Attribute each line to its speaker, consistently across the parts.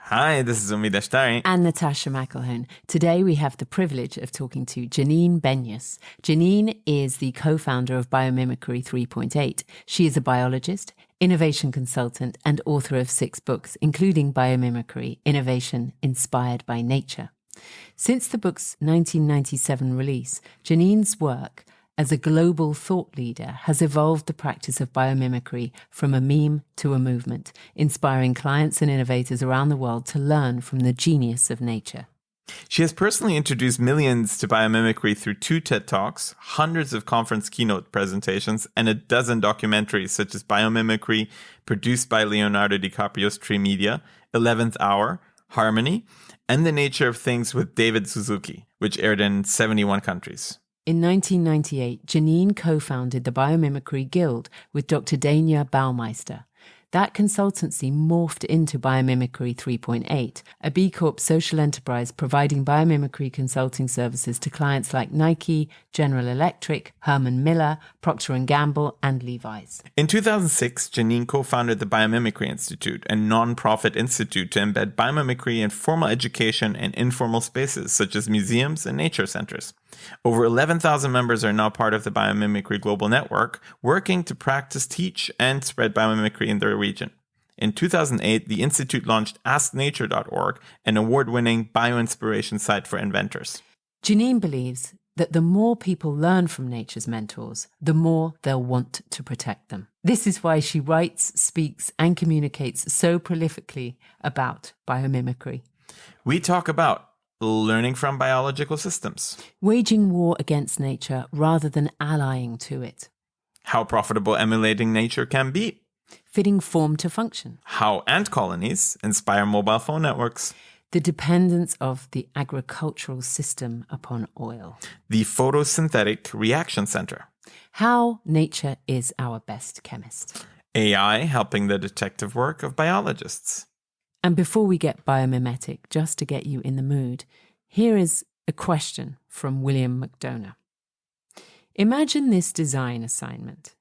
Speaker 1: Hi, this is Umid Ashtari.
Speaker 2: And Natasha McElhone. Today we have the privilege of talking to Janine Benyus. Janine is the co-founder of Biomimicry 3.8. She is a biologist, innovation consultant, and author of 6 books, including Biomimicry, Innovation Inspired by Nature. Since the book's 1997 release, Janine's work as a global thought leader has evolved the practice of biomimicry from a meme to a movement, inspiring clients and innovators around the world to learn from the genius of nature.
Speaker 1: She has personally introduced millions to biomimicry through 2 TED Talks, hundreds of conference keynote presentations, and a dozen documentaries such as Biomimicry, produced by Leonardo DiCaprio's Tree Media, 11th Hour, Harmony, and The Nature of Things with David Suzuki, which aired in 71 countries.
Speaker 2: In 1998, Janine co-founded the Biomimicry Guild with Dr. Dayna Baumeister. That consultancy morphed into Biomimicry 3.8, a B-Corp social enterprise providing biomimicry consulting services to clients like Nike, General Electric, Herman Miller, Procter and Gamble, and Levi's.
Speaker 1: In 2006, Janine co-founded the Biomimicry Institute, a non-profit institute to embed biomimicry in formal education and informal spaces such as museums and nature centers. Over 11,000 members are now part of the Biomimicry Global Network, working to practice, teach, and spread biomimicry in their region. In 2008, the Institute launched AskNature.org, an award-winning bio-inspiration site for inventors.
Speaker 2: Janine believes that the more people learn from nature's mentors, the more they'll want to protect them. This is why she writes, speaks, and communicates so prolifically about biomimicry.
Speaker 1: We talk about learning from biological systems,
Speaker 2: waging war against nature rather than allying to it,
Speaker 1: how profitable emulating nature can be,
Speaker 2: fitting form to function,
Speaker 1: how ant colonies inspire mobile phone networks,
Speaker 2: the dependence of the agricultural system upon oil,
Speaker 1: the photosynthetic reaction center,
Speaker 2: how nature is our best chemist,
Speaker 1: AI helping the detective work of biologists.
Speaker 2: And before we get biomimetic, just to get you in the mood, here is a question from William McDonough. Imagine this design assignment.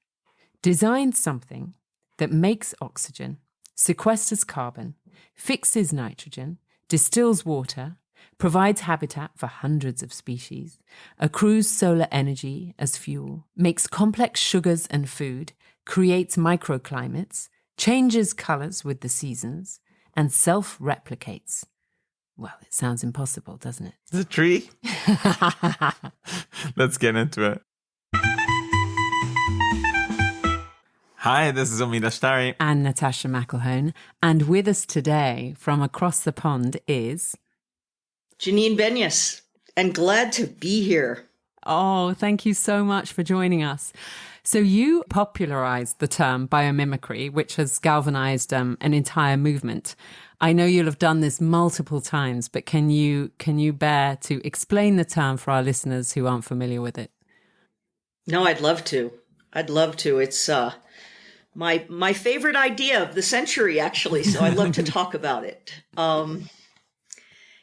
Speaker 2: Design something that makes oxygen, sequesters carbon, fixes nitrogen, distills water, provides habitat for hundreds of species, accrues solar energy as fuel, makes complex sugars and food, creates microclimates, changes colors with the seasons, and self-replicates. Well, it sounds impossible, doesn't it?
Speaker 1: It's a tree. Let's get into it. Hi, this is Umid Ashtari.
Speaker 2: And Natasha McElhone. And with us today from across the pond is...
Speaker 3: Janine Benyus. And glad to be here.
Speaker 2: Oh, thank you so much for joining us. So you popularized the term biomimicry, which has galvanized an entire movement. I know you'll have done this multiple times, but can you bear to explain the term for our listeners who aren't familiar with it?
Speaker 3: No, I'd love to. It's my favorite idea of the century, actually. So I'd love to talk about it.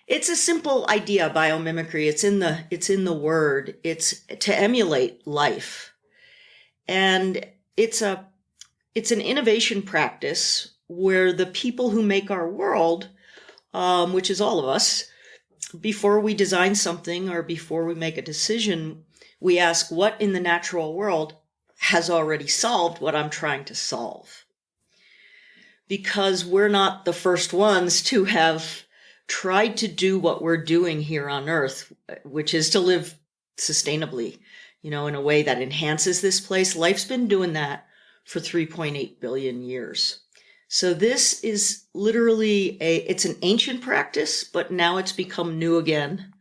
Speaker 3: It's a simple idea, biomimicry. It's in the word. It's to emulate life. And it's an innovation practice where the people who make our world, which is all of us, before we design something or before we make a decision, we ask what in the natural world has already solved what I'm trying to solve. Because we're not the first ones to have tried to do what we're doing here on Earth, which is to live sustainably, in a way that enhances this place. Life's been doing that for 3.8 billion years. So this is literally it's an ancient practice, but now it's become new again.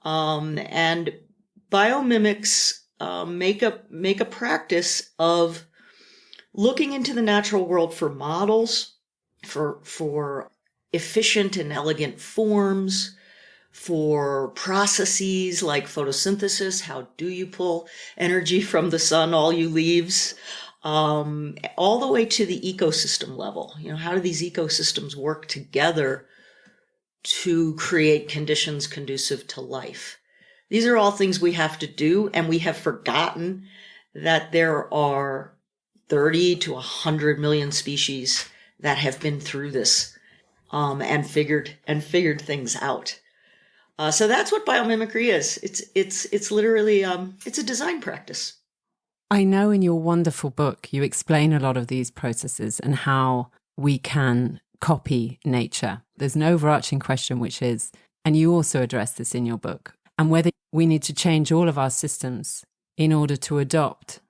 Speaker 3: And biomimics make a practice of looking into the natural world for models, for efficient and elegant forms, for processes like photosynthesis. How do you pull energy from the sun, all you leaves, all the way to the ecosystem level? How do these ecosystems work together to create conditions conducive to life? These are all things we have to do, and we have forgotten that there are 30 to 100 million species that have been through this and figured things out. So that's what biomimicry is. It's literally it's a design practice.
Speaker 2: I know in your wonderful book you explain a lot of these processes and how we can copy nature. There's an overarching question, which is, and you also address this in your book, and whether we need to change all of our systems in order to adopt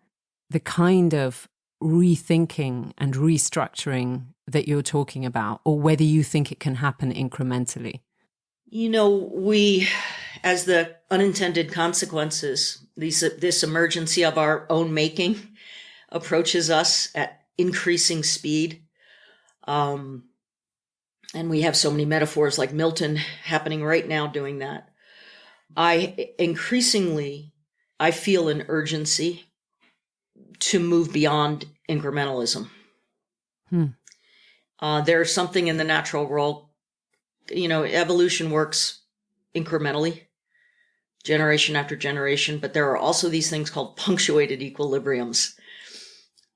Speaker 2: the kind of rethinking and restructuring that you're talking about, or whether you think it can happen incrementally.
Speaker 3: You know, we, as the unintended consequences, this emergency of our own making approaches us at increasing speed. And we have so many metaphors like Milton happening right now doing that. I feel an urgency to move beyond incrementalism. There's something in the natural world. Evolution works incrementally, generation after generation, but there are also these things called punctuated equilibriums.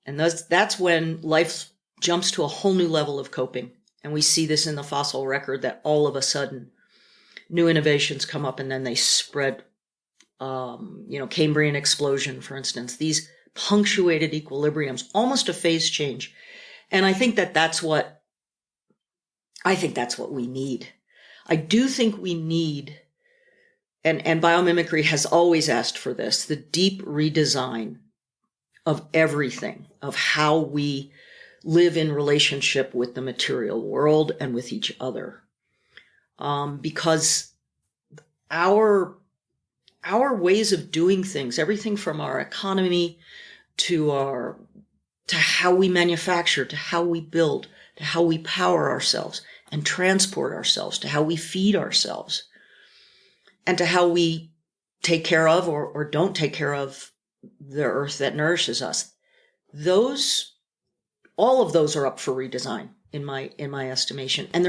Speaker 3: And that's when life jumps to a whole new level of coping. And we see this in the fossil record, that all of a sudden new innovations come up and then they spread. Cambrian explosion, for instance, these punctuated equilibriums, almost a phase change. And I think that's what we need. I do think we need, and biomimicry has always asked for this, the deep redesign of everything, of how we live in relationship with the material world and with each other. Because our ways of doing things, everything from our economy to how we manufacture, to how we build, to how we power ourselves and transport ourselves, to how we feed ourselves, and to how we take care of or don't take care of the earth that nourishes us. All of those are up for redesign in my estimation. And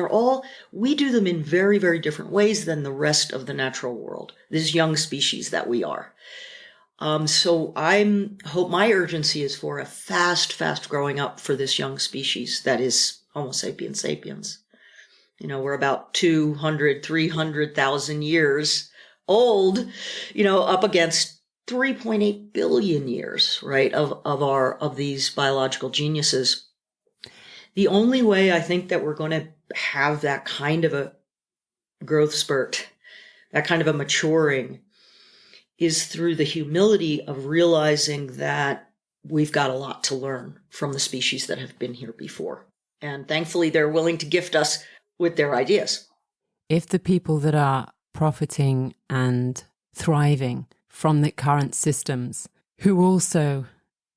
Speaker 3: we do them in very, very different ways than the rest of the natural world, this young species that we are. So hope my urgency is for a fast growing up for this young species that is Homo sapiens sapiens. We're about 200, 300,000 years old, up against 3.8 billion years, right, of these biological geniuses. The only way I think that we're going to have that kind of a growth spurt, that kind of a maturing, is through the humility of realizing that we've got a lot to learn from the species that have been here before. And thankfully, they're willing to gift us with their ideas.
Speaker 2: If the people that are profiting and thriving from the current systems, who also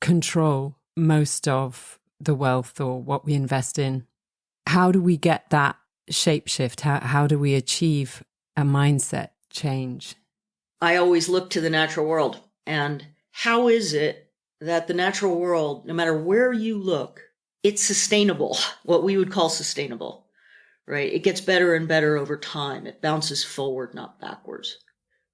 Speaker 2: control most of the wealth or what we invest in, how do we get that shape shift? How do we achieve a mindset change?
Speaker 3: I always look to the natural world. And how is it that the natural world, no matter where you look, it's sustainable, what we would call sustainable, right? It gets better and better over time. It bounces forward, not backwards,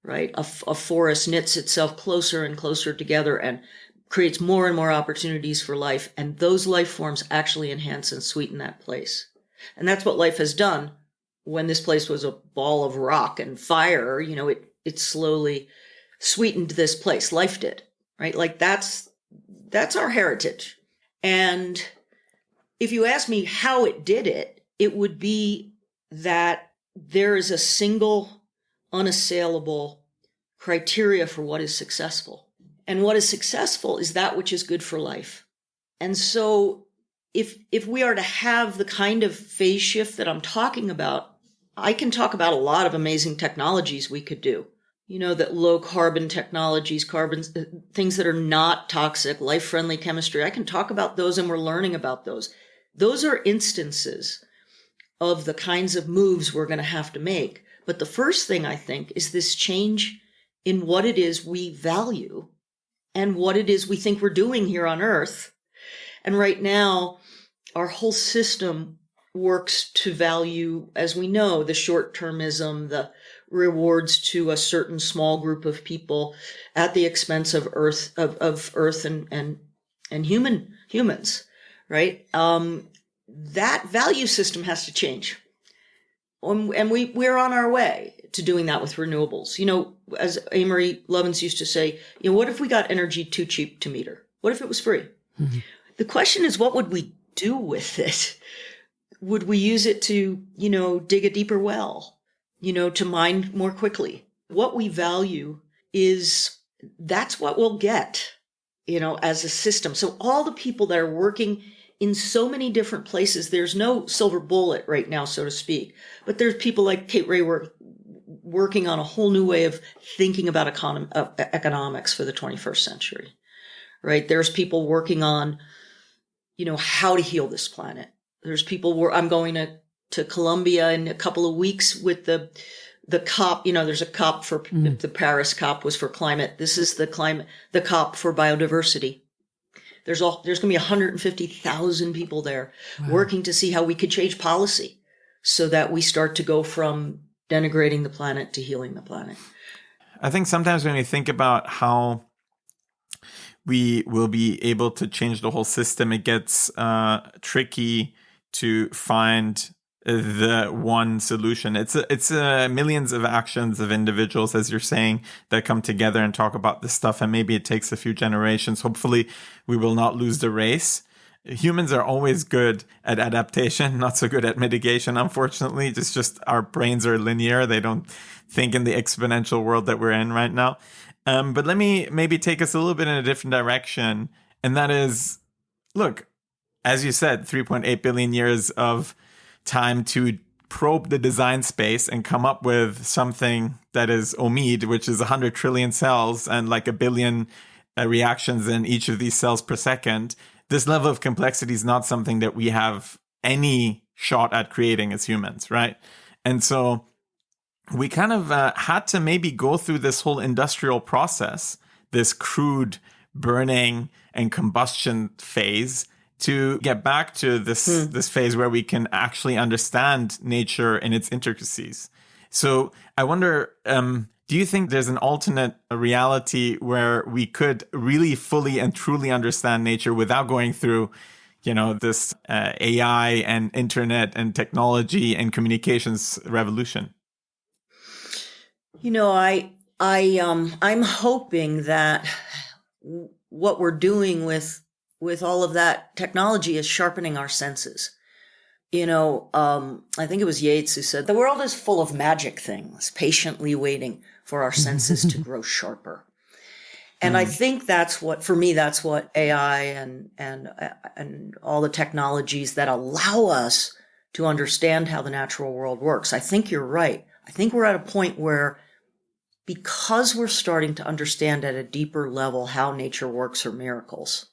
Speaker 3: right? A forest knits itself closer and closer together and creates more and more opportunities for life. And those life forms actually enhance and sweeten that place. And that's what life has done. When this place was a ball of rock and fire, it slowly sweetened this place. Life did, right? Like that's our heritage. And if you ask me how it did it, it would be that there is a single, unassailable criteria for what is successful. And what is successful is that which is good for life. And so if we are to have the kind of phase shift that I'm talking about, I can talk about a lot of amazing technologies we could do. That low carbon technologies, things that are not toxic, life-friendly chemistry. I can talk about those, and we're learning about those. Those are instances of the kinds of moves we're going to have to make. But the first thing, I think, is this change in what it is we value and what it is we think we're doing here on Earth. And right now, our whole system works to value, as we know, the short-termism, the rewards to a certain small group of people at the expense of Earth and humans, right? That value system has to change. And we're on our way to doing that with renewables. As Amory Lovins used to say, what if we got energy too cheap to meter? What if it was free? Mm-hmm. The question is, what would we do with it? Would we use it to, dig a deeper well, to mine more quickly? What we value that's what we'll get, as a system. So all the people that are working in so many different places, there's no silver bullet right now, so to speak. But there's people like Kate Raworth working on a whole new way of thinking about economics for the 21st century, right? There's people working on, how to heal this planet. There's people I'm going to Colombia in a couple of weeks with the COP. There's a COP for the Paris COP was for climate. This is the COP for biodiversity. There's going to be 150,000 people there working to see how we could change policy so that we start to go from denigrating the planet to healing the planet.
Speaker 1: I think sometimes when we think about how we will be able to change the whole system, it gets tricky to find the one solution. It's millions of actions of individuals, as you're saying, that come together and talk about this stuff. And maybe it takes a few generations. Hopefully we will not lose the race. Humans are always good at adaptation, not so good at mitigation, unfortunately. It's just our brains are linear. They don't think in the exponential world that we're in right now. But let me maybe take us a little bit in a different direction. And that is, look, as you said, 3.8 billion years of time to probe the design space and come up with something that is OMID, which is 100 trillion cells and like 1 billion reactions in each of these cells per second. This level of complexity is not something that we have any shot at creating as humans, right? And so we kind of had to maybe go through this whole industrial process, this crude burning and combustion phase, to get back to this phase where we can actually understand nature and its intricacies. So I wonder, do you think there's an alternate reality where we could really fully and truly understand nature without going through, this AI and internet and technology and communications revolution?
Speaker 3: I'm hoping that what we're doing with all of that technology is sharpening our senses. I think it was Yeats who said, the world is full of magic things, patiently waiting for our senses to grow sharper. And I think that's what AI and all the technologies that allow us to understand how the natural world works. I think you're right. I think we're at a point where, because we're starting to understand at a deeper level how nature works, are miracles.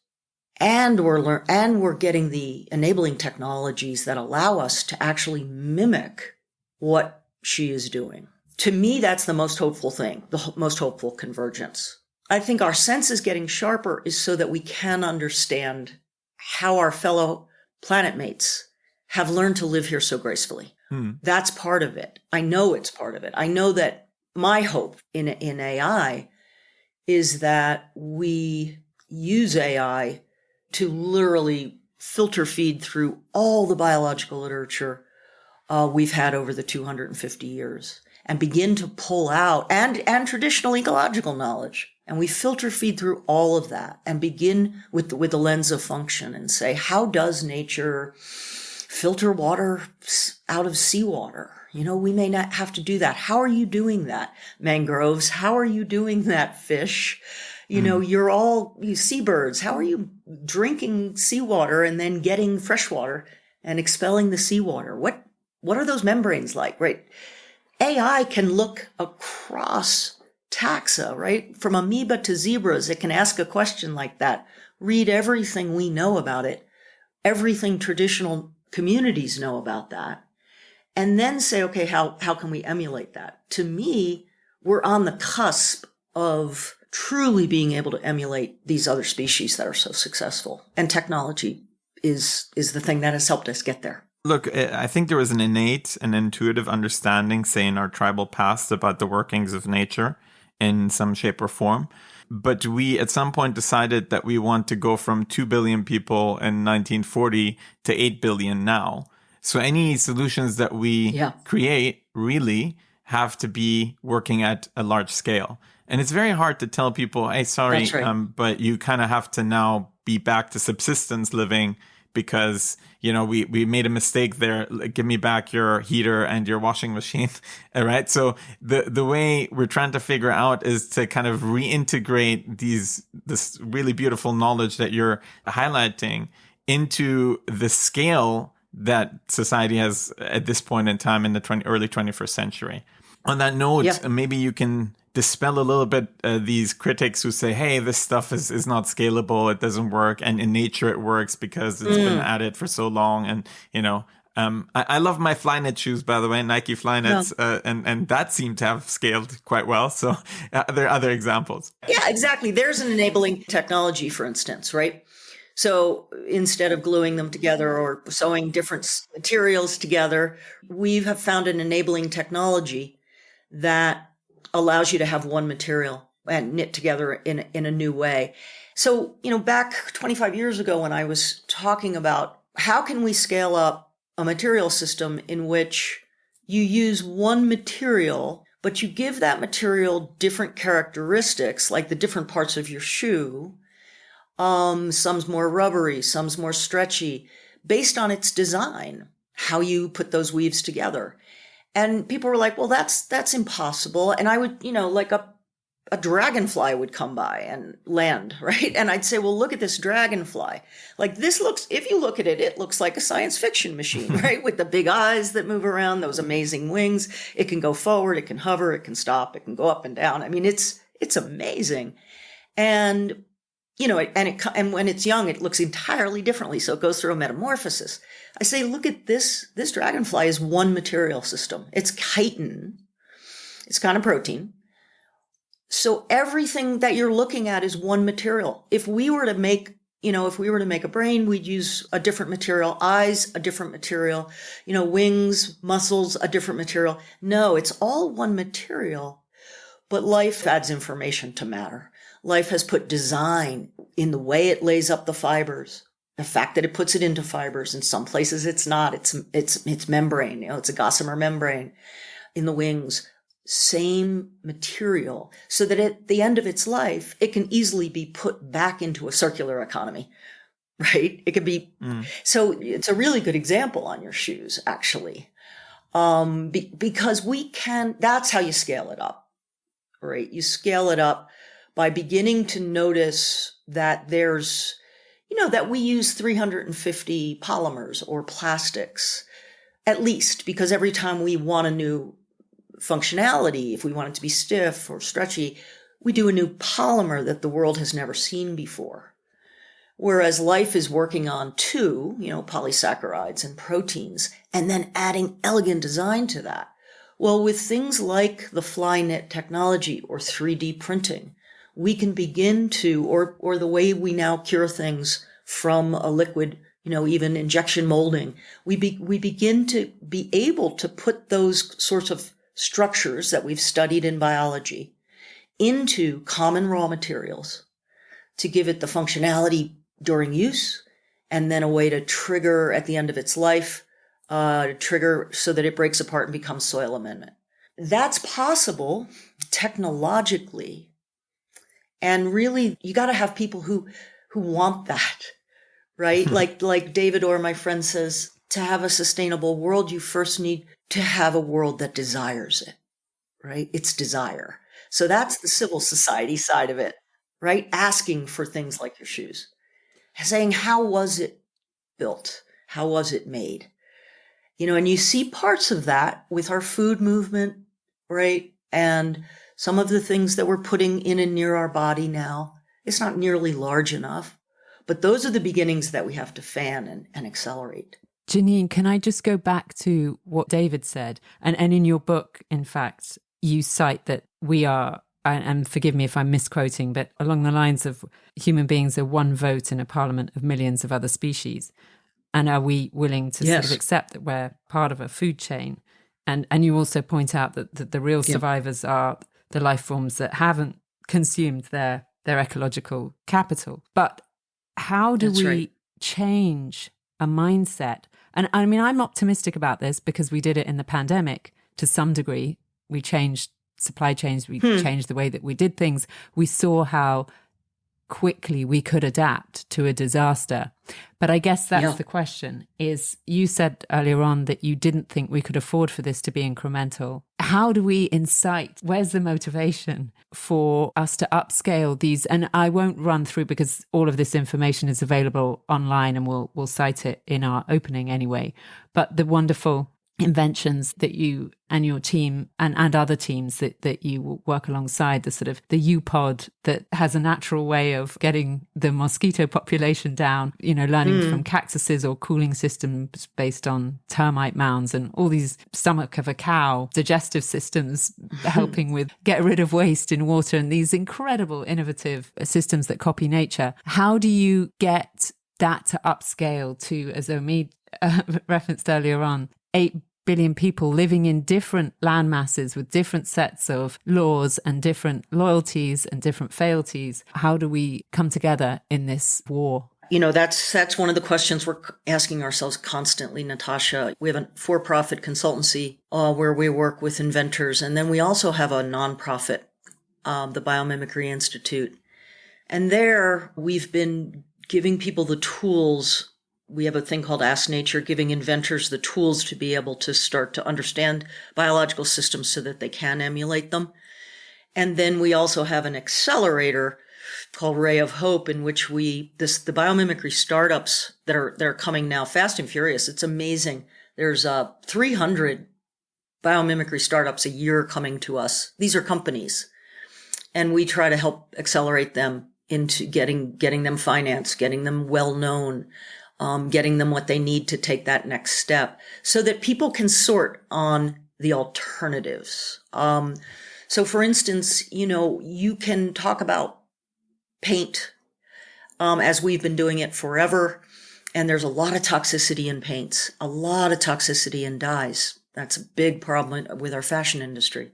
Speaker 3: And we're getting the enabling technologies that allow us to actually mimic what she is doing. To me, that's the most hopeful thing, the most hopeful convergence. I think our senses getting sharper is so that we can understand how our fellow planet mates have learned to live here so gracefully. That's part of it. I know it's part of it. I know that my hope in AI is that we use AI to literally filter feed through all the biological literature we've had over the 250 years and begin to pull out and traditional ecological knowledge. And we filter feed through all of that and begin with the lens of function and say, how does nature filter water out of seawater? We may not have to do that. How are you doing that? Mangroves, how are you doing that? Fish? You're all seabirds. How are you drinking seawater and then getting fresh water and expelling the seawater? What are those membranes like, right? AI can look across taxa, right? From amoeba to zebras, it can ask a question like that, read everything we know about it, everything traditional communities know about that, and then say, okay, how can we emulate that? To me, we're on the cusp of truly being able to emulate these other species that are so successful. And technology is the thing that has helped us get there.
Speaker 1: Look, I think there was an innate and intuitive understanding, say, in our tribal past about the workings of nature in some shape or form. But we at some point decided that we want to go from 2 billion people in 1940 to 8 billion now. So any solutions that we create really have to be working at a large scale. And it's very hard to tell people, hey, sorry, but you kind of have to now be back to subsistence living because, we made a mistake there. Give me back your heater and your washing machine. All right. So the way we're trying to figure out is to kind of reintegrate this really beautiful knowledge that you're highlighting into the scale that society has at this point in time in the early 21st century. On that note, maybe you can dispel a little bit these critics who say, hey, this stuff is not scalable, it doesn't work, and in nature it works because it's been at it for so long. And, I love my Flyknit shoes, by the way, Nike Flyknits, and that seemed to have scaled quite well. So there are other examples.
Speaker 3: Yeah, exactly. There's an enabling technology, for instance, right? So instead of gluing them together or sewing different materials together, we have found an enabling technology that allows you to have one material and knit together in a new way. So, back 25 years ago when I was talking about how can we scale up a material system in which you use one material, but you give that material different characteristics, like the different parts of your shoe. Some's more rubbery, some's more stretchy, based on its design, how you put those weaves together. And people were like, well, that's impossible. And I would, like a dragonfly would come by and land, right? And I'd say, well, look at this dragonfly. Like if you look at it, it looks like a science fiction machine, right? With the big eyes that move around, those amazing wings. It can go forward, it can hover, it can stop, it can go up and down. I mean, it's amazing. And and when it's young, it looks entirely differently. So it goes through a metamorphosis. I say, look at this. This dragonfly is one material system. It's chitin. It's kind of protein. So everything that you're looking at is one material. If we were to make a brain, we'd use a different material, eyes, a different material, wings, muscles, a different material. No, it's all one material, but life adds information to matter. Life has put design in the way it lays up the fibers, the fact that it puts it into fibers. In some places it's not. It's membrane. It's a gossamer membrane in the wings. Same material, so that at the end of its life, it can easily be put back into a circular economy, right? It could be. So it's a really good example on your shoes, actually, because that's how you scale it up, right? You scale it up by beginning to notice that that we use 350 polymers or plastics, at least, because every time we want a new functionality, if we want it to be stiff or stretchy, we do a new polymer that the world has never seen before. Whereas life is working on two, polysaccharides and proteins, and then adding elegant design to that. Well, with things like the Flyknit technology or 3D printing, we can begin to, or the way we now cure things from a liquid, even injection molding, we begin to be able to put those sorts of structures that we've studied in biology into common raw materials to give it the functionality during use, and then a way to trigger at the end of its life, trigger so that it breaks apart and becomes soil amendment. That's possible technologically. And really, you got to have people who want that, right? like David Orr, my friend, says, to have a sustainable world, you first need to have a world that desires it, right? It's desire. So that's the civil society side of it, right? Asking for things like your shoes, saying, how was it built? How was it made? And you see parts of that with our food movement, right? And some of the things that we're putting in and near our body now, it's not nearly large enough, but those are the beginnings that we have to fan and accelerate.
Speaker 2: Janine, can I just go back to what David said? And in your book, in fact, you cite that we are, and forgive me if I'm misquoting, but along the lines of human beings are one vote in a parliament of millions of other species. And are we willing to sort of accept that we're part of a food chain? And you also point out that the real survivors are the life forms that haven't consumed their ecological capital. But how do we change a mindset And I mean, I'm optimistic about this because we did it in the pandemic to some degree. We changed supply chains. We changed the way that we did things. We saw how quickly we could adapt to a disaster. But I guess that's the question is, you said earlier on that you didn't think we could afford for this to be incremental. How do we incite, where's the motivation for us to upscale these? And I won't run through because all of this information is available online and we'll cite it in our opening anyway. But the wonderful inventions that you and your team and other teams that you work alongside, the sort of the U-pod that has a natural way of getting the mosquito population down, learning from cactuses or cooling systems based on termite mounds and all these stomach of a cow, digestive systems helping with get rid of waste in water and these incredible innovative systems that copy nature. How do you get that to upscale to, as Omid referenced earlier on, 8 billion people living in different land masses with different sets of laws and different loyalties and different fealties? How do we come together in this war?
Speaker 3: That's one of the questions we're asking ourselves constantly, Natasha. We have a for-profit consultancy where we work with inventors. And then we also have a nonprofit, the Biomimicry Institute. And there we've been giving people the tools. We have a thing called Ask Nature, giving inventors the tools to be able to start to understand biological systems so that they can emulate them. And then we also have an accelerator called Ray of Hope, in which the biomimicry startups that are coming now fast and furious. It's amazing. There's 300 biomimicry startups a year coming to us. These are companies. And we try to help accelerate them into getting them financed, getting them well known, getting them what they need to take that next step so that people can sort on the alternatives. So for instance, you can talk about paint, as we've been doing it forever. And there's a lot of toxicity in paints, a lot of toxicity in dyes. That's a big problem with our fashion industry.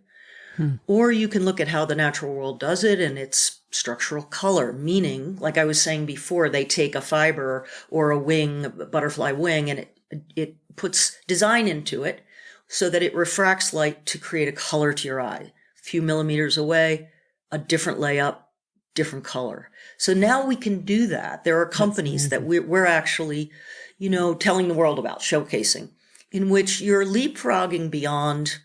Speaker 3: Or you can look at how the natural world does it, and it's structural color, meaning, like I was saying before, they take a fiber or a wing, a butterfly wing, and it puts design into it so that it refracts light to create a color to your eye. A few millimeters away, a different layup, different color. So now we can do that. There are companies that we're actually, telling the world about, showcasing, in which you're leapfrogging beyond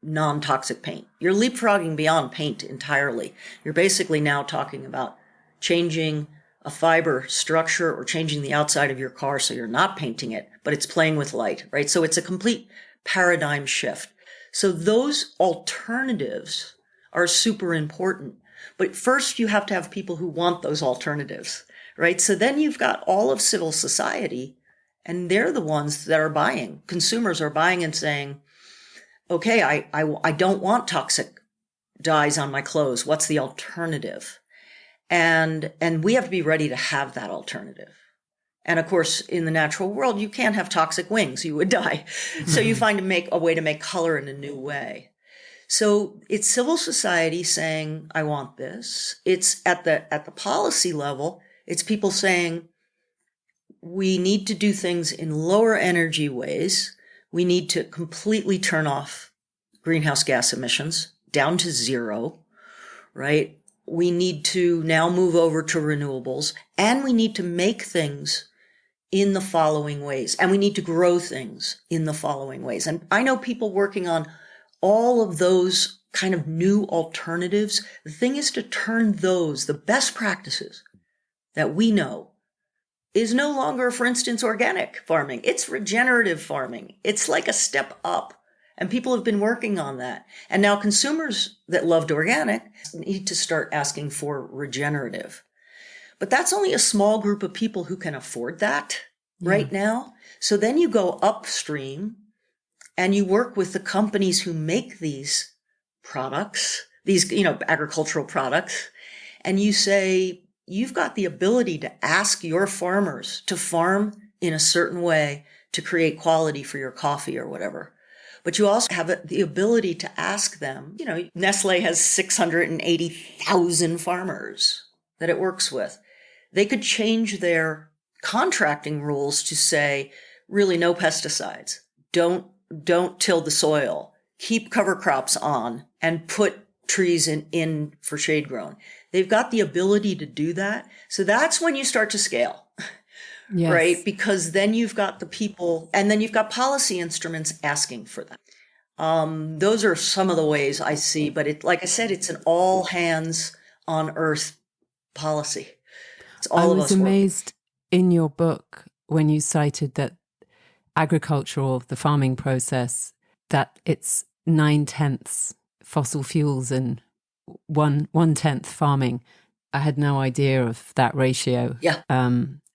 Speaker 3: non-toxic paint. You're leapfrogging beyond paint entirely. You're basically now talking about changing a fiber structure or changing the outside of your car so you're not painting it, but it's playing with light, right? So it's a complete paradigm shift. So those alternatives are super important. But first you have to have people who want those alternatives, right? So then you've got all of civil society, and they're the ones that are buying. Consumers are buying and saying, okay, I don't want toxic dyes on my clothes. What's the alternative? And we have to be ready to have that alternative. And of course, in the natural world, you can't have toxic wings. You would die. So you find a way to make color in a new way. So it's civil society saying, I want this. It's at the policy level. It's people saying, we need to do things in lower energy ways. We need to completely turn off greenhouse gas emissions down to zero, right? We need to now move over to renewables, and we need to make things in the following ways, and we need to grow things in the following ways. And I know people working on all of those kind of new alternatives. The thing is to turn those, the best practices that we know, is no longer, for instance, organic farming. It's regenerative farming. It's like a step up. And people have been working on that. And now consumers that loved organic need to start asking for regenerative. But that's only a small group of people who can afford that right now. So then you go upstream and you work with the companies who make these products, these, agricultural products, and you say, you've got the ability to ask your farmers to farm in a certain way to create quality for your coffee or whatever. But you also have the ability to ask them, Nestle has 680,000 farmers that it works with. They could change their contracting rules to say, really no pesticides. Don't till the soil. Keep cover crops on and put trees in for shade grown. They've got the ability to do that. So that's when you start to scale,
Speaker 2: Yes.
Speaker 3: right? Because then you've got the people, and then you've got policy instruments asking for that. Those are some of the ways I see, but like I said, it's an all hands on earth policy. It's all of us.
Speaker 2: I was amazed in your book when you cited that agricultural, the farming process, that it's 9/10 fossil fuels and 1/10 farming. I had no idea of that ratio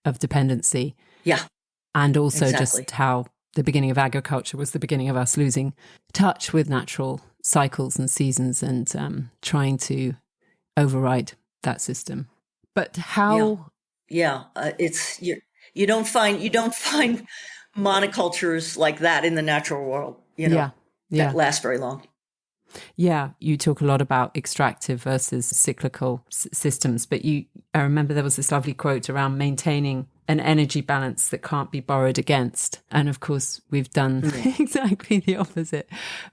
Speaker 2: of dependency.
Speaker 3: Yeah.
Speaker 2: And also
Speaker 3: exactly.
Speaker 2: just how the beginning of agriculture was the beginning of us losing touch with natural cycles and seasons and trying to override that system. But how?
Speaker 3: It's you don't find monocultures like that in the natural world. That last very long.
Speaker 2: Yeah, you talk a lot about extractive versus cyclical systems, but I remember there was this lovely quote around maintaining an energy balance that can't be borrowed against. And of course, we've done exactly the opposite.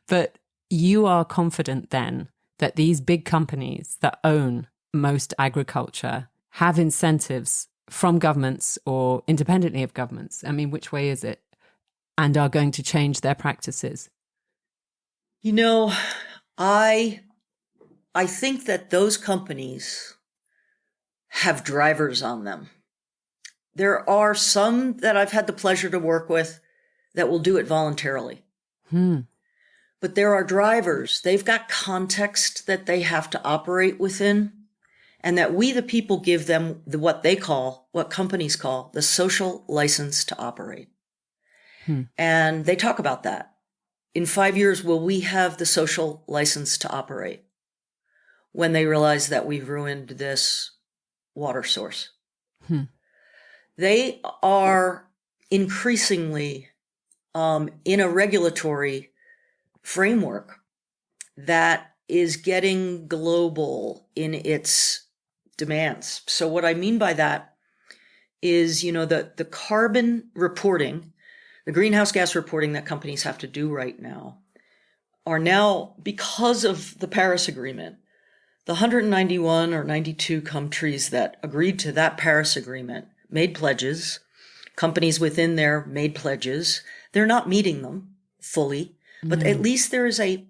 Speaker 2: But you are confident then that these big companies that own most agriculture have incentives from governments or independently of governments. I mean, which way is it? And are going to change their practices.
Speaker 3: I think that those companies have drivers on them. There are some that I've had the pleasure to work with that will do it voluntarily. But there are drivers. They've got context that they have to operate within, and that we, the people, give them what companies call the social license to operate. And they talk about that. In 5 years, will we have the social license to operate? When they realize that we've ruined this water source. They are increasingly in a regulatory framework that is getting global in its demands. So what I mean by that is, the carbon reporting, the greenhouse gas reporting that companies have to do right now are now, because of the Paris Agreement, the 191 or 92 countries that agreed to that Paris Agreement made pledges. Companies within there made pledges. They're not meeting them fully, but at least there's a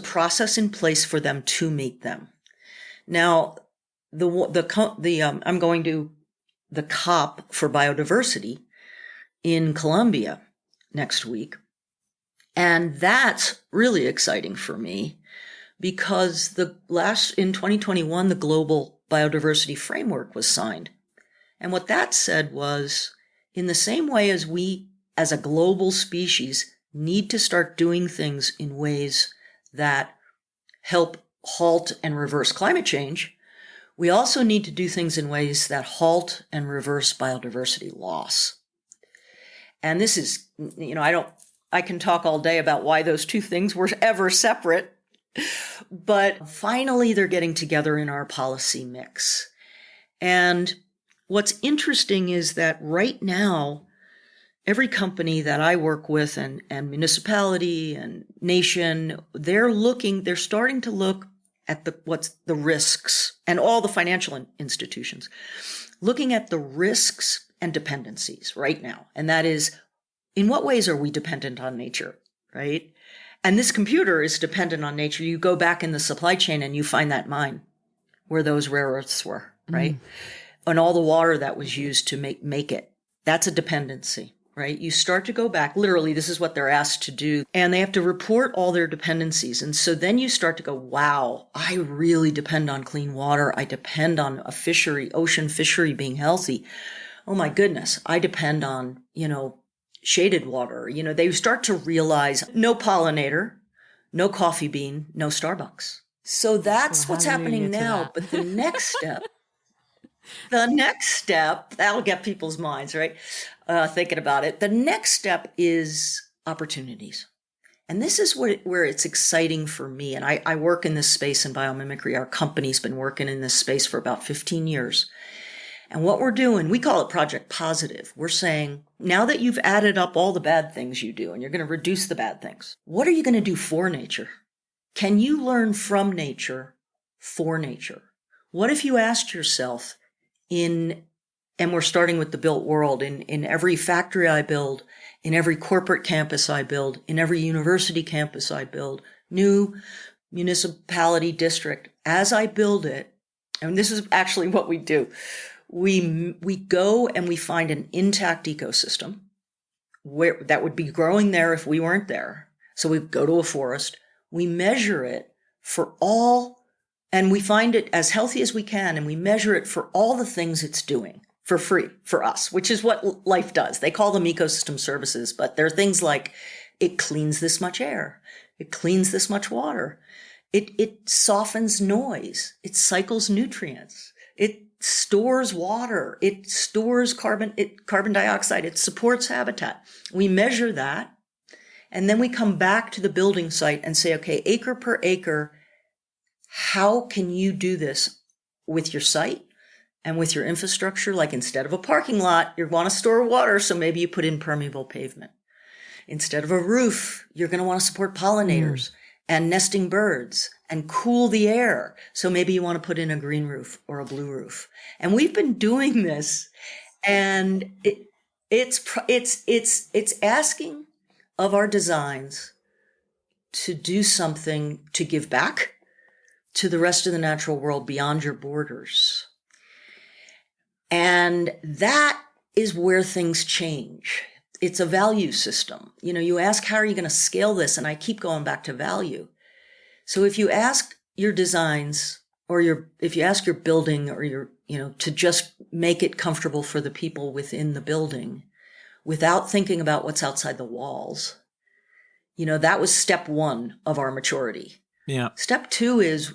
Speaker 3: process in place for them to meet them. Now, I'm going to the COP for biodiversity in Colombia next week. And that's really exciting for me because in 2021, the Global Biodiversity Framework was signed. And what that said was, in the same way as we, as a global species, need to start doing things in ways that help halt and reverse climate change, we also need to do things in ways that halt and reverse biodiversity loss. And this is, I can talk all day about why those two things were ever separate, but finally they're getting together in our policy mix. And what's interesting is that right now, every company that I work with and municipality and nation, they're starting to look at what's the risks, and all the financial institutions, looking at the risks and dependencies right now. And that is, in what ways are we dependent on nature, right? And this computer is dependent on nature. You go back in the supply chain and you find that mine where those rare earths were, right? And all the water that was used to make it. That's a dependency, right? You start to go back. Literally, this is what they're asked to do. And they have to report all their dependencies. And so then you start to go, wow, I really depend on clean water. I depend on a fishery, ocean fishery being healthy. Oh my goodness. I depend on, shaded water. They start to realize no pollinator, no coffee bean, no Starbucks. So that's what's happening now. But the next step, that'll get people's minds, right? Thinking about it. The next step is opportunities. And this is where it's exciting for me. And I work in this space in biomimicry. Our company's been working in this space for about 15 years. And what we're doing, we call it Project Positive. We're saying, Now that you've added up all the bad things you do and you're going to reduce the bad things, what are you going to do for nature? Can you learn from nature for nature? What if you asked yourself and we're starting with the built world, in every factory I build, in every corporate campus I build, in every university campus I build, new municipality district, as I build it, and this is actually what we do, we go and we find an intact ecosystem where that would be growing there if we weren't there. So we go to a forest, we measure it for all, and we find it as healthy as we can, and we measure it for all the things it's doing for free for us, which is what life does. They call them ecosystem services, but they're things like it cleans this much air, it cleans this much water, it softens noise, it cycles nutrients, it stores water, it stores carbon dioxide, it supports habitat. We measure that, and then we come back to the building site and say, okay, acre per acre, how can you do this with your site and with your infrastructure? Like, instead of a parking lot, you want to store water, so maybe you put in permeable pavement. Instead of a roof, you're going to want to support pollinators and nesting birds and cool the air. So maybe you want to put in a green roof or a blue roof. And we've been doing this, and it's asking of our designs to do something to give back to the rest of the natural world beyond your borders. And that is where things change. It's a value system. You ask, how are you going to scale this? And I keep going back to value. So if you ask your designs, or if you ask your building, or to just make it comfortable for the people within the building without thinking about what's outside the walls, that was step one of our maturity.
Speaker 1: Yeah.
Speaker 3: Step two is,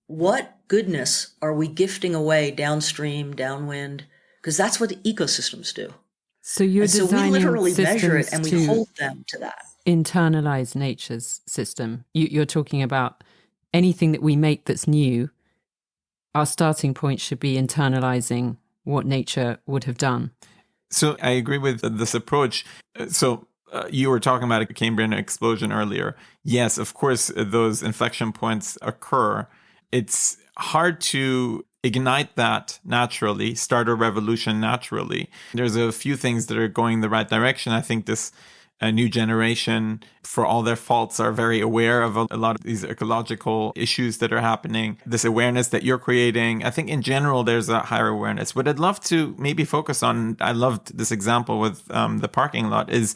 Speaker 3: what goodness are we gifting away downstream, downwind? Because that's what the ecosystems do.
Speaker 2: So you're designing
Speaker 3: we literally measure it,
Speaker 2: systems
Speaker 3: and we hold them to that.
Speaker 2: Internalize nature's system. You're talking about anything that we make that's new. Our starting point should be internalizing what nature would have done.
Speaker 1: So I agree with this approach. You were talking about a Cambrian explosion earlier. Yes, of course, those inflection points occur. It's hard to ignite that naturally, start a revolution naturally. There's a few things that are going the right direction. I think this new generation, for all their faults, are very aware of a lot of these ecological issues that are happening. This awareness that you're creating, I think in general, there's a higher awareness. What I'd love to maybe focus on, I loved this example with the parking lot, is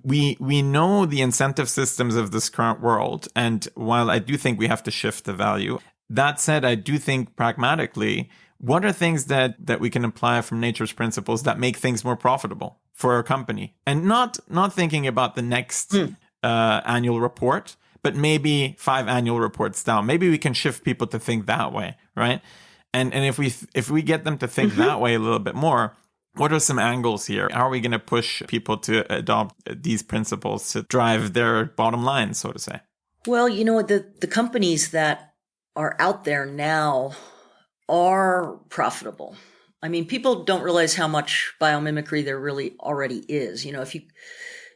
Speaker 1: we know the incentive systems of this current world. And while I do think we have to shift the value, that said, I do think pragmatically, what are things that we can apply from nature's principles that make things more profitable for our company? And not thinking about the next annual report, but maybe 5 annual reports down. Maybe we can shift people to think that way, right? And if we get them to think that way a little bit more, what are some angles here? How are we going to push people to adopt these principles to drive their bottom line, so to say?
Speaker 3: Well, the companies that are out there now are profitable. I mean, people don't realize how much biomimicry there really already is.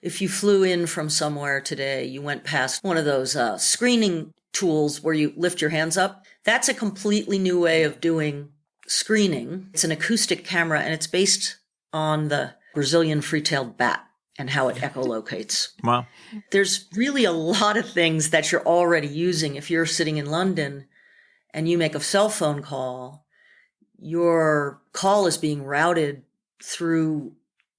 Speaker 3: If you flew in from somewhere today, you went past one of those screening tools where you lift your hands up. That's a completely new way of doing screening. It's an acoustic camera, and it's based on the Brazilian free-tailed bat and how it echolocates.
Speaker 1: Wow.
Speaker 3: There's really a lot of things that you're already using. If you're sitting in London and you make a cell phone call, your call is being routed through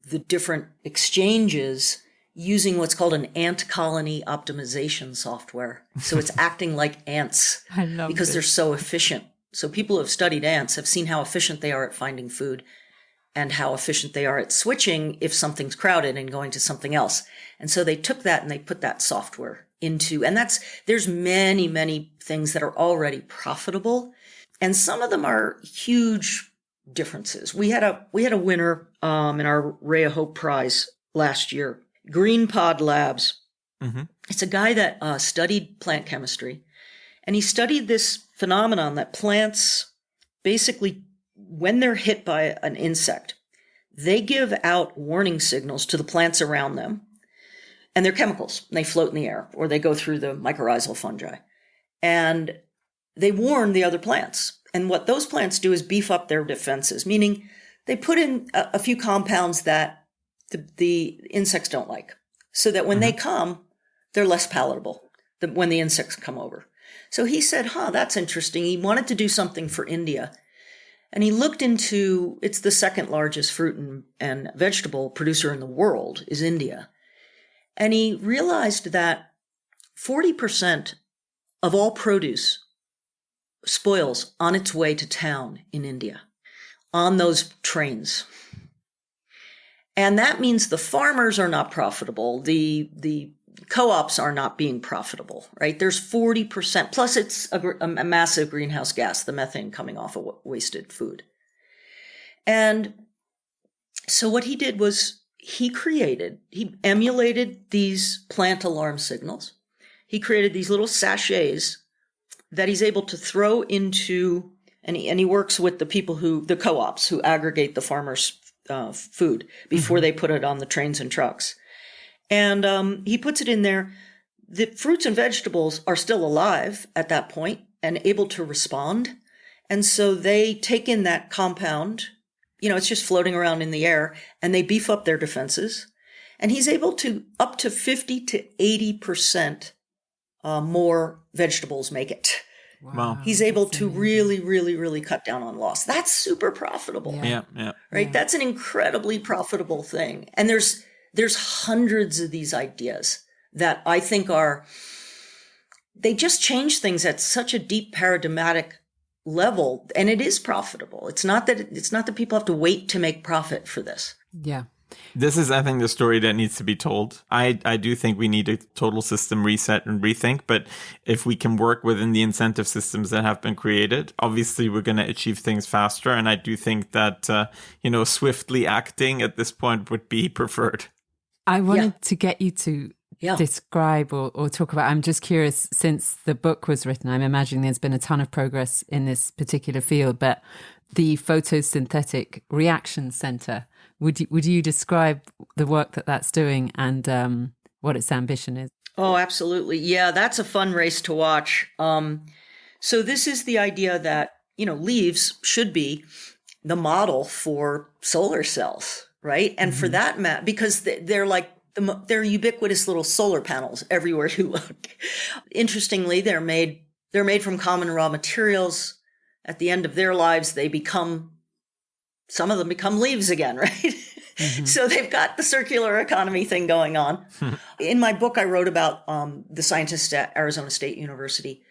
Speaker 3: the different exchanges using what's called an ant colony optimization software. So it's acting like ants because they're so efficient. So people who have studied ants have seen how efficient they are at finding food and how efficient they are at switching if something's crowded and going to something else. And so they took that and they put that software into, and there's many, many things that are already profitable. And some of them are huge differences. We had a winner in our Ray of Hope Prize last year, Green Pod Labs. Mm-hmm. It's a guy that studied plant chemistry, and he studied this phenomenon that plants basically, when they're hit by an insect, they give out warning signals to the plants around them, and they're chemicals. They float in the air, or they go through the mycorrhizal fungi. And they warn the other plants. And what those plants do is beef up their defenses, meaning they put in a few compounds that the insects don't like, so that when they come, they're less palatable than when the insects come over. So he said, that's interesting. He wanted to do something for India. And he looked into, it's the second largest fruit and vegetable producer in the world is India. And he realized that 40% of all produce spoils on its way to town in India, on those trains. And that means the farmers are not profitable. The co-ops are not being profitable, right? There's 40%, plus it's a massive greenhouse gas, the methane coming off of wasted food. And so what he did was he emulated these plant alarm signals. He created these little sachets that he's able to throw into, and he works with the co-ops who aggregate the farmers' food before they put it on the trains and trucks. And he puts it in there. The fruits and vegetables are still alive at that point and able to respond. And so they take in that compound, it's just floating around in the air, and they beef up their defenses. And he's able to up to 50 to 80% more vegetables make it.
Speaker 1: Wow.
Speaker 3: He's able to really, really, really cut down on loss. That's super profitable.
Speaker 1: Yeah.
Speaker 3: Right?
Speaker 2: Yeah.
Speaker 3: That's an incredibly profitable thing. And there's hundreds of these ideas that I think they just change things at such a deep paradigmatic level, and it is profitable. It's not that people have to wait to make profit for this.
Speaker 2: Yeah.
Speaker 1: This is, I think, the story that needs to be told. I do think we need a total system reset and rethink, but if we can work within the incentive systems that have been created, obviously we're going to achieve things faster. And I do think that, swiftly acting at this point would be preferred.
Speaker 2: I wanted to get you to
Speaker 3: Yeah.
Speaker 2: describe or talk about, I'm just curious, since the book was written, I'm imagining there's been a ton of progress in this particular field, but the photosynthetic reaction center, would you describe the work that's doing and what its ambition is?
Speaker 3: Oh, absolutely. Yeah, that's a fun race to watch. So this is the idea that, leaves should be the model for solar cells, right? And for that matter, because they're like, they're ubiquitous little solar panels everywhere you look. Interestingly, they're made from common raw materials. At the end of their lives, some of them become leaves again, right? So they've got the circular economy thing going on. In my book, I wrote about the scientists at Arizona State University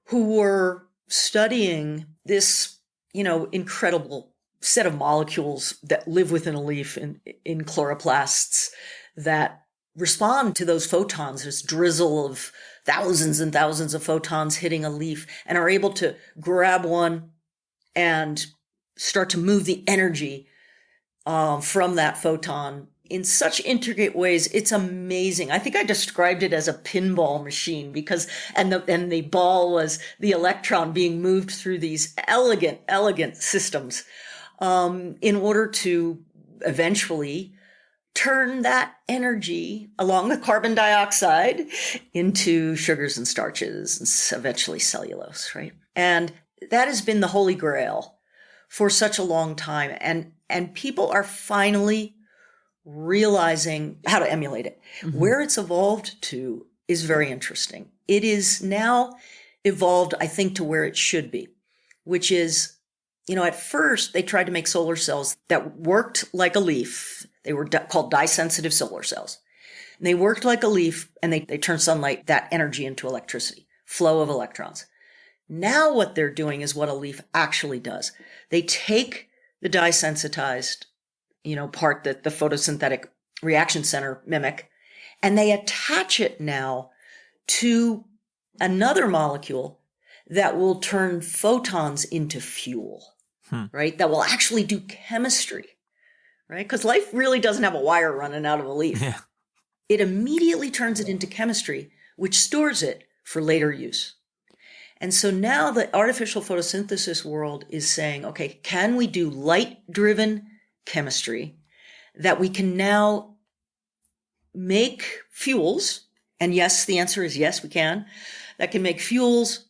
Speaker 3: who were studying this, incredible set of molecules that live within a leaf in chloroplasts that respond to those photons, this drizzle of thousands and thousands of photons hitting a leaf, and are able to grab one and start to move the energy from that photon in such intricate ways. It's amazing. I think I described it as a pinball machine because the ball was the electron being moved through these elegant systems in order to eventually turn that energy along with carbon dioxide into sugars and starches and eventually cellulose, right? And that has been the holy grail for such a long time. And people are finally realizing how to emulate it. Where it's evolved to is very interesting. It is now evolved, I think, to where it should be, which is, at first they tried to make solar cells that worked like a leaf. They were called dye-sensitive solar cells. And they worked like a leaf, and they turned sunlight, that energy, into electricity, flow of electrons. Now what they're doing is what a leaf actually does. They take the dye-sensitized, part that the photosynthetic reaction center mimic, and they attach it now to another molecule that will turn photons into fuel, right? That will actually do chemistry, right? Because life really doesn't have a wire running out of a leaf.
Speaker 1: Yeah.
Speaker 3: It immediately turns it into chemistry, which stores it for later use. And so now the artificial photosynthesis world is saying, okay, can we do light-driven chemistry that we can now make fuels. And yes, the answer is yes, we can. That can make fuels.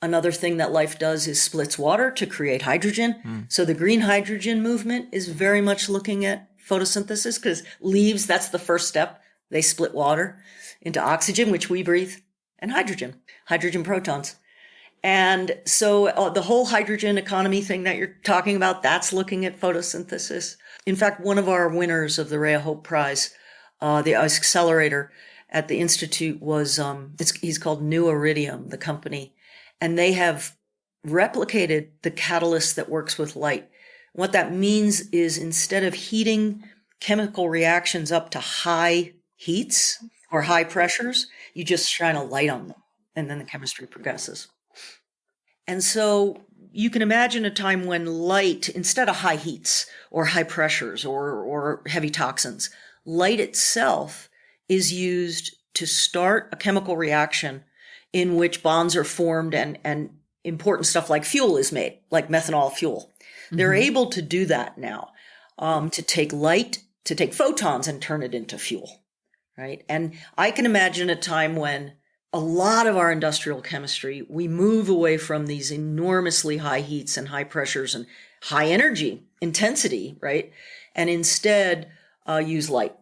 Speaker 3: Another thing that life does is splits water to create hydrogen. So the green hydrogen movement is very much looking at photosynthesis, because leaves, that's the first step. They split water into oxygen, which we breathe, and hydrogen protons. And so the whole hydrogen economy thing that you're talking about, that's looking at photosynthesis. In fact, one of our winners of the Ray of Hope Prize, the accelerator at the Institute was, he's called New Iridium, the company. And they have replicated the catalyst that works with light. What that means is instead of heating chemical reactions up to high heats or high pressures, you just shine a light on them, and then the chemistry progresses. And so you can imagine a time when light, instead of high heats or high pressures or heavy toxins, light itself is used to start a chemical reaction in which bonds are formed and important stuff like fuel is made, like methanol fuel. They're able to do that now, to take light, to take photons and turn it into fuel, right? And I can imagine a time when a lot of our industrial chemistry, we move away from these enormously high heats and high pressures and high energy intensity, right? And instead use light.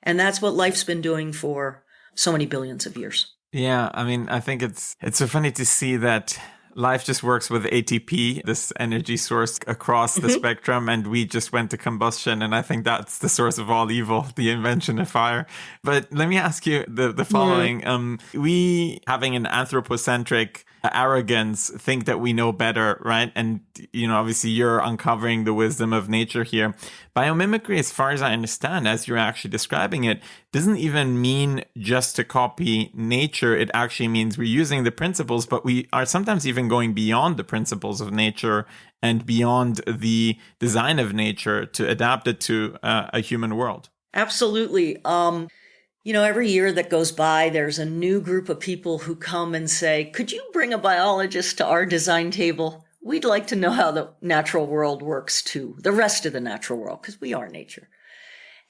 Speaker 3: And that's what life's been doing for so many billions of years.
Speaker 1: Yeah, I mean, I think it's so funny to see that life just works with ATP, this energy source across the spectrum, and we just went to combustion. And I think that's the source of all evil, the invention of fire. But let me ask you the following. We, having an anthropocentric arrogance, think that we know better, right? And, obviously you're uncovering the wisdom of nature here. Biomimicry, as far as I understand, as you're actually describing it, doesn't even mean just to copy nature. It actually means we're using the principles, but we are sometimes even going beyond the principles of nature and beyond the design of nature to adapt it to a human world.
Speaker 3: Absolutely. Every year that goes by, there's a new group of people who come and say, could you bring a biologist to our design table? We'd like to know how the natural world works too, the rest of the natural world, because we are nature.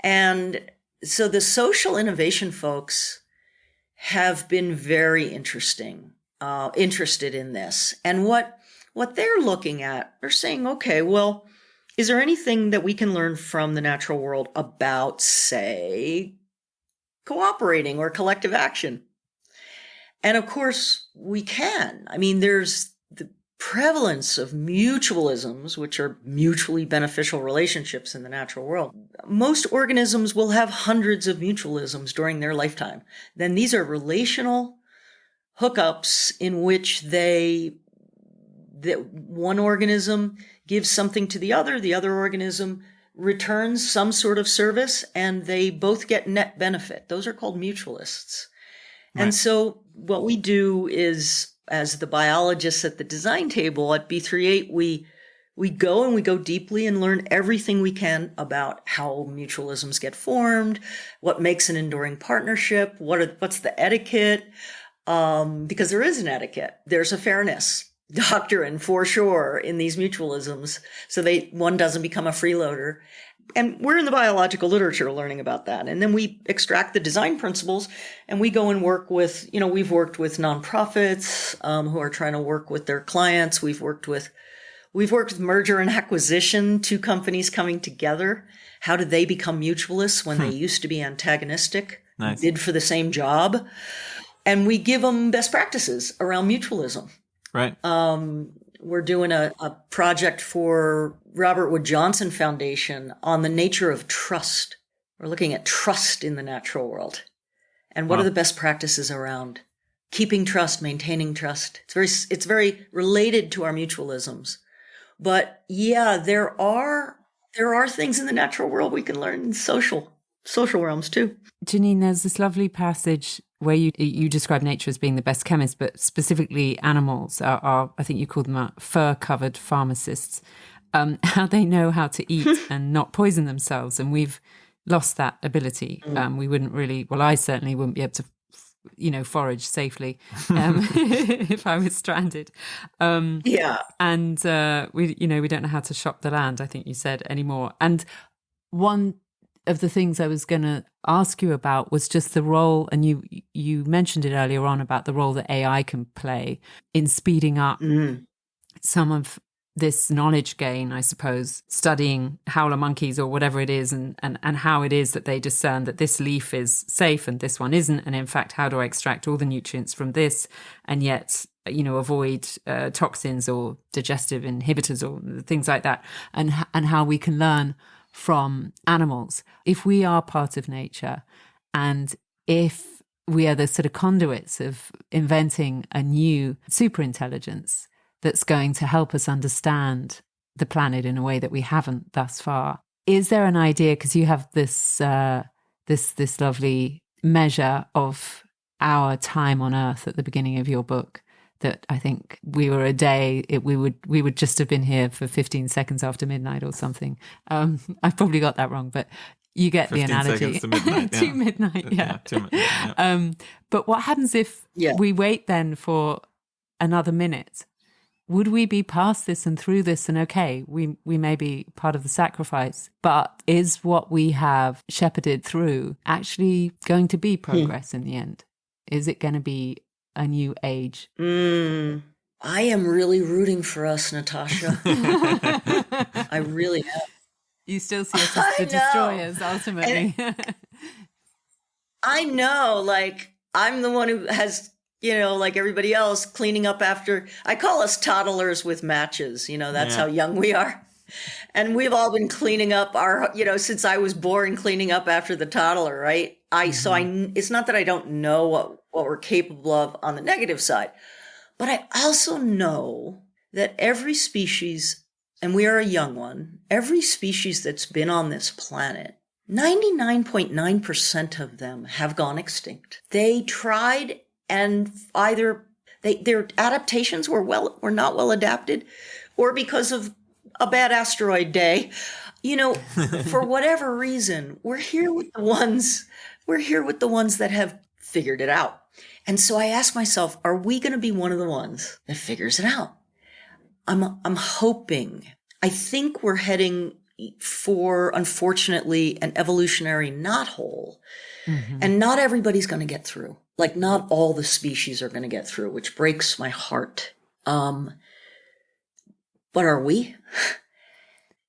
Speaker 3: And so the social innovation folks have been very interested in this. And what they're looking at, they're saying, okay, well, is there anything that we can learn from the natural world about, say, cooperating or collective action? And of course, we can. I mean, there's the prevalence of mutualisms, which are mutually beneficial relationships in the natural world. Most organisms will have hundreds of mutualisms during their lifetime. Then these are relational hookups in which one organism gives something to the other organism returns some sort of service, and they both get net benefit. Those are called mutualists. Right. And so what we do is, as the biologists at the design table at B38, we go deeply and learn everything we can about how mutualisms get formed, what makes an enduring partnership, what's the etiquette, because there is an etiquette. There's a fairness doctrine for sure in these mutualisms, so one doesn't become a freeloader. And we're in the biological literature learning about that. And then we extract the design principles, and we go and work with, we've worked with nonprofits who are trying to work with their clients. We've worked with merger and acquisition, two companies coming together. How did they become mutualists when they used to be antagonistic, nice. Bid for the same job? And we give them best practices around mutualism.
Speaker 1: Right.
Speaker 3: We're doing a project for Robert Wood Johnson Foundation on the nature of trust. We're looking at trust in the natural world. And what are the best practices around keeping trust, maintaining trust? It's very related to our mutualisms. But yeah, there are things in the natural world we can learn in social realms too.
Speaker 2: Janine, there's this lovely passage where you describe nature as being the best chemist, but specifically animals are I think you call them fur-covered pharmacists, how they know how to eat and not poison themselves. And we've lost that ability. We wouldn't really, well, I certainly wouldn't be able to, forage safely if I was stranded.
Speaker 3: Yeah.
Speaker 2: And we don't know how to shop the land, I think you said, anymore. And one of the things I was going to ask you about was just the role, and you mentioned it earlier on about the role that AI can play in speeding up some of this knowledge gain, I suppose, studying howler monkeys or whatever it is, and how it is that they discern that this leaf is safe and this one isn't. And in fact, how do I extract all the nutrients from this and yet, avoid toxins or digestive inhibitors or things like that, and how we can learn from animals. If we are part of nature, and if we are the sort of conduits of inventing a new superintelligence that's going to help us understand the planet in a way that we haven't thus far, is there an idea, because you have this this lovely measure of our time on Earth at the beginning of your book, that I think we were a day, we would just have been here for 15 seconds after midnight or something. I've probably got that wrong, but you get the analogy.
Speaker 1: 15 seconds to midnight.
Speaker 2: To midnight, yeah.
Speaker 1: To midnight, yeah.
Speaker 2: But what happens if we wait then for another minute? Would we be past this and through this and okay, we may be part of the sacrifice, but is what we have shepherded through actually going to be progress in the end? Is it going to be a new age?
Speaker 3: I am really rooting for us, Natasha. I really am.
Speaker 2: You still see us as the destroyers, ultimately.
Speaker 3: I know, like, I'm the one who has, like everybody else, cleaning up after. I call us toddlers with matches. That's how young we are. And we've all been cleaning up our, since I was born, cleaning up after the toddler, right? It's not that I don't know what we're capable of on the negative side, but I also know that every species, and we are a young one, every species that's been on this planet, 99.9% of them have gone extinct. They tried, and either their adaptations were not well adapted, or because of a bad asteroid day, for whatever reason, we're here with the ones that have figured it out. And so I ask myself, are we going to be one of the ones that figures it out? I'm hoping. I think we're heading for, unfortunately, an evolutionary knothole. And not everybody's going to get through. Like, not all the species are going to get through, which breaks my heart. But are we?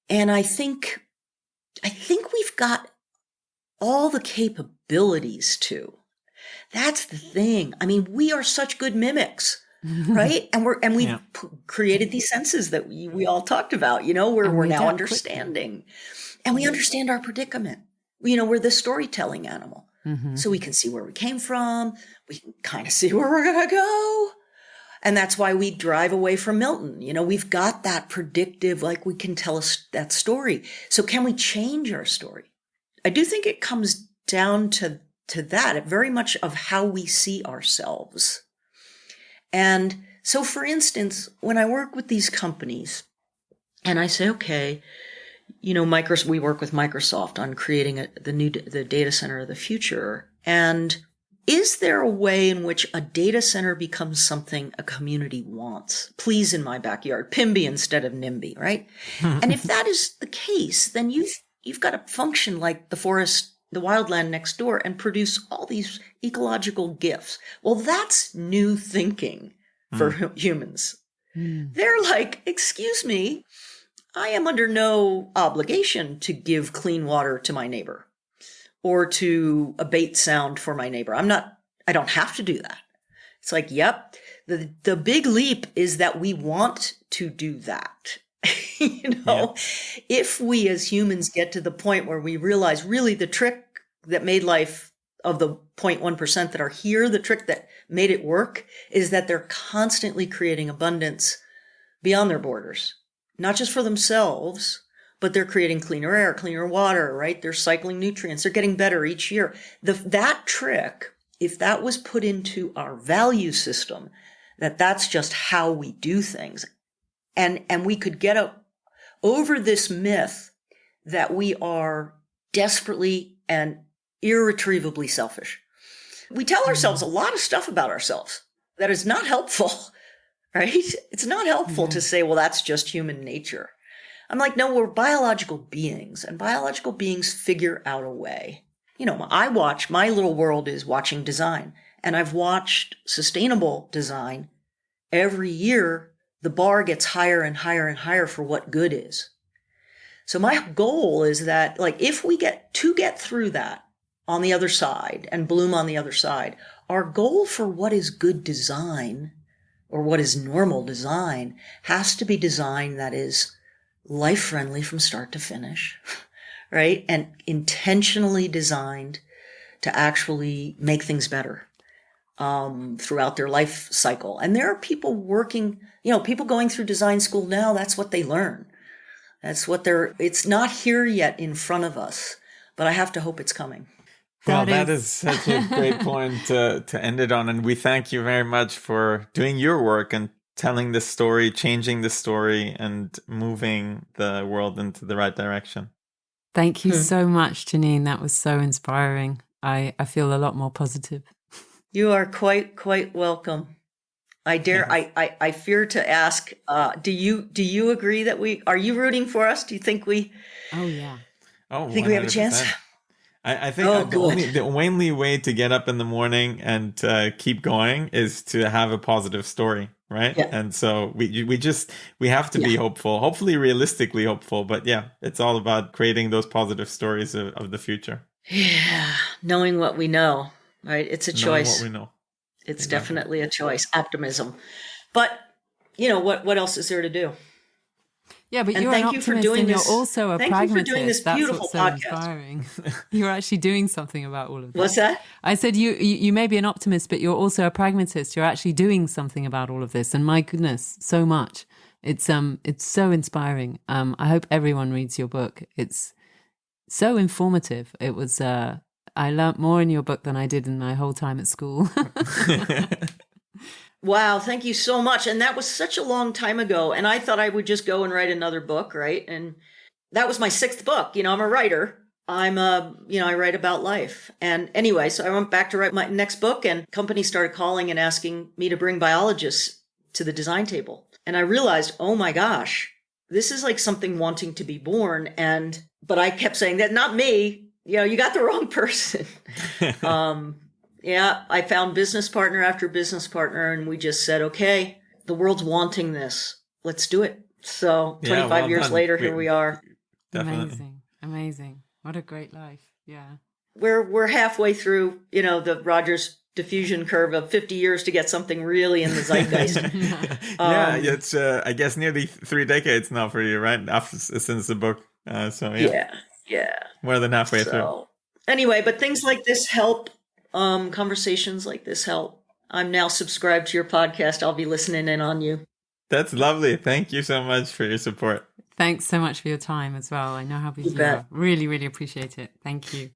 Speaker 3: And I think we've got all the capabilities to. That's the thing. I mean, we are such good mimics, right? And we've created these senses that we all talked about. We're now understanding, and we understand our predicament. We're the storytelling animal, so we can see where we came from. We can kind of see where we're gonna go. And that's why we drive away from Milton. We've got that predictive, like, we can tell us that story. So can we change our story? I do think it comes down to that, very much of how we see ourselves. And so, for instance, when I work with these companies and I say, okay, we work with Microsoft on creating the data center of the future. And is there a way in which a data center becomes something a community wants? Please, in my backyard, PIMBY instead of NIMBY, right? And if that is the case, then you've got to function like the forest, the wildland next door, and produce all these ecological gifts. Well, that's new thinking for humans. They're like, excuse me, I am under no obligation to give clean water to my neighbor, or to abate sound for my neighbor. I don't have to do that. It's like, yep, the big leap is that we want to do that. If we as humans get to the point where we realize really the trick that made life of the 0.1% that are here, the trick that made it work is that they're constantly creating abundance beyond their borders, not just for themselves, but they're creating cleaner air, cleaner water, right? They're cycling nutrients. They're getting better each year. That trick, if that was put into our value system, that's just how we do things. And we could get over this myth that we are desperately and irretrievably selfish. We tell ourselves a lot of stuff about ourselves that is not helpful, right? It's not helpful to say, well, that's just human nature. I'm like, no, we're biological beings, and biological beings figure out a way. My little world is watching design, and I've watched sustainable design. Every year, the bar gets higher and higher and higher for what good is. So my goal is that, if we get through that on the other side and bloom on the other side, our goal for what is good design or what is normal design has to be design that is life-friendly from start to finish, right? And intentionally designed to actually make things better throughout their life cycle. And there are people people going through design school now, that's what they learn. It's not here yet in front of us, but I have to hope it's coming.
Speaker 1: Well, that is such a great point to end it on. And we thank you very much for doing your work and telling this story, changing the story, and moving the world into the right direction.
Speaker 2: Thank you so much, Janine. That was so inspiring. I feel a lot more positive.
Speaker 3: You are quite welcome. I fear to ask, do you agree that are you rooting for us? Do you think we?
Speaker 2: Oh, yeah.
Speaker 3: Oh, think 100%. We have a chance?
Speaker 1: I think the only way to get up in the morning and keep going is to have a positive story, right? Yeah. And so we have to be hopeful, hopefully realistically hopeful. But yeah, it's all about creating those positive stories of the future.
Speaker 3: Yeah, knowing what we know, right? It's a choice.
Speaker 1: Knowing what we know.
Speaker 3: It's definitely a choice. Optimism, but what else is there to do?
Speaker 2: Yeah, but you're an optimist and you're also a pragmatist.
Speaker 3: Thank you for doing this beautiful podcast.
Speaker 2: Inspiring. You're actually doing something about all of this.
Speaker 3: What's that?
Speaker 2: I said you may be an optimist, but you're also a pragmatist. You're actually doing something about all of this. And my goodness, so much. It's so inspiring. I hope everyone reads your book. It's so informative. It was I learnt more in your book than I did in my whole time at school.
Speaker 3: Wow, thank you so much. And that was such a long time ago. And I thought I would just go and write another book, right? And that was my 6th book. I'm a writer. I write about life. And anyway, so I went back to write my next book, and companies started calling and asking me to bring biologists to the design table. And I realized, oh my gosh, this is like something wanting to be born. But I kept saying that, not me. You got the wrong person. Yeah, I found business partner after business partner, and we just said, okay, the world's wanting this. Let's do it. So 25 years later, here we are.
Speaker 1: Definitely.
Speaker 2: Amazing. What a great life. Yeah.
Speaker 3: We're halfway through, the Rogers diffusion curve of 50 years to get something really in the zeitgeist.
Speaker 1: It's, I guess, nearly 3 decades now for you, right? Since the book. Yeah. More than halfway through.
Speaker 3: Anyway, but things like this help. Conversations like this help. I'm now subscribed to your podcast. I'll be listening in on you.
Speaker 1: That's lovely. Thank you so much for your support.
Speaker 2: Thanks so much for your time as well. I know how busy you are. Really, really appreciate it. Thank you.